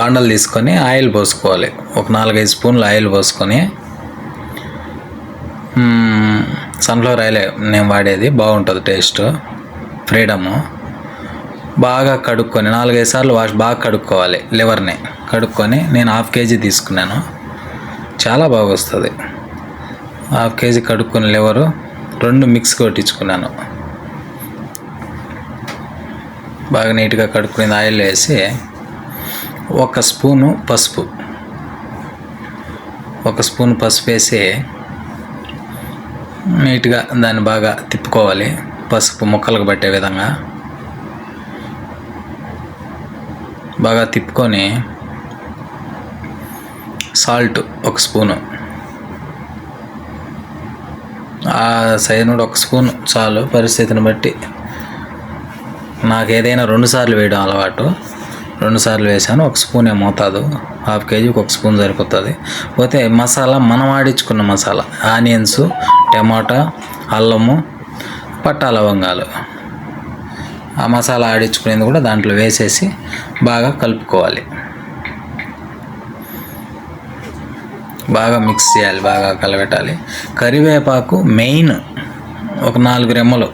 బాండలు తీసుకొని ఆయిల్ పోసుకోవాలి. ఒక 4-5 స్పూన్లు ఆయిల్ పోసుకొని, సన్ఫ్లవర్ ఆయిల్ నేను వాడేది, బాగుంటుంది టేస్ట్, ఫ్రీడము. బాగా కడుక్కొని 4-5 సార్లు బాగా కడుక్కోవాలి. లివర్ని కడుక్కొని నేను 1/2 kg తీసుకున్నాను, చాలా బాగా వస్తుంది. 1/2 kg కడుక్కొని లివరు 2 మిక్స్ కొట్టించుకున్నాను. బాగా నీట్గా కడుక్కుని ఆయిల్ వేసి 1 స్పూను పసుపు, 1 స్పూన్ పసుపు వేసి నీట్గా దాన్ని బాగా తిప్పుకోవాలి. పసుపు ముక్కలకు పట్టే విధంగా బాగా తిప్పుకొని, సాల్ట్ 1 స్పూను, ఆ సైజు నుండి 1 స్పూన్ చాలు, పరిస్థితిని బట్టి. నాకు ఏదైనా 2 సార్లు వేయడం అలవాటు, 2 సార్లు వేసాను. 1 స్పూనే మోతాదు, 1/2 kgకి 1 స్పూన్ సరిపోతుంది. పోతే మసాలా మనం ఆడించుకున్న మసాలా, ఆనియన్స్, టమాటా, అల్లము, పట్టా లవంగాలు, ఆ మసాలా ఆడించుకునేది కూడా దాంట్లో వేసేసి బాగా కలుపుకోవాలి. బాగా మిక్స్ చేయాలి, బాగా కలబెట్టాలి. కరివేపాకు మెయిన్, ఒక 4 రెమ్మలు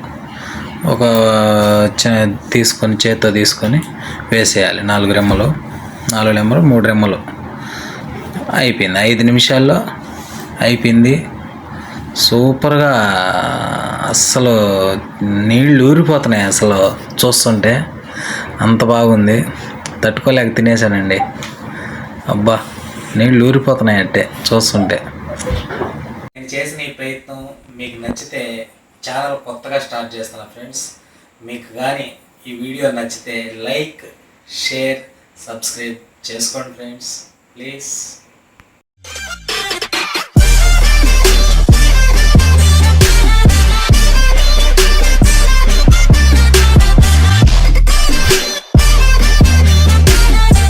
తీసుకొని చేత్తో తీసుకొని వేసేయాలి. 4 రెమ్మలు, 3 రెమ్మలు. అయిపోయింది, 5 నిమిషాల్లో అయిపోయింది. సూపర్గా, అస్సలు నీళ్ళు ఊరిపోతున్నాయి అసలు చూస్తుంటే, అంత బాగుంది. తట్టుకోలేక తినేసానండి. అబ్బా, నీళ్ళు ఊరిపోతున్నాయి అంటే చూస్తుంటే. నేను చేసిన ఈ ప్రయత్నం మీకు నచ్చితే, ఛానల్ కొత్తగా స్టార్ట్ చేస్తున్నా ఫ్రెండ్స్, మీకు కానీ ఈ వీడియో నచ్చితే లైక్, షేర్, సబ్స్క్రైబ్ చేసుకోండి ఫ్రెండ్స్, ప్లీజ్.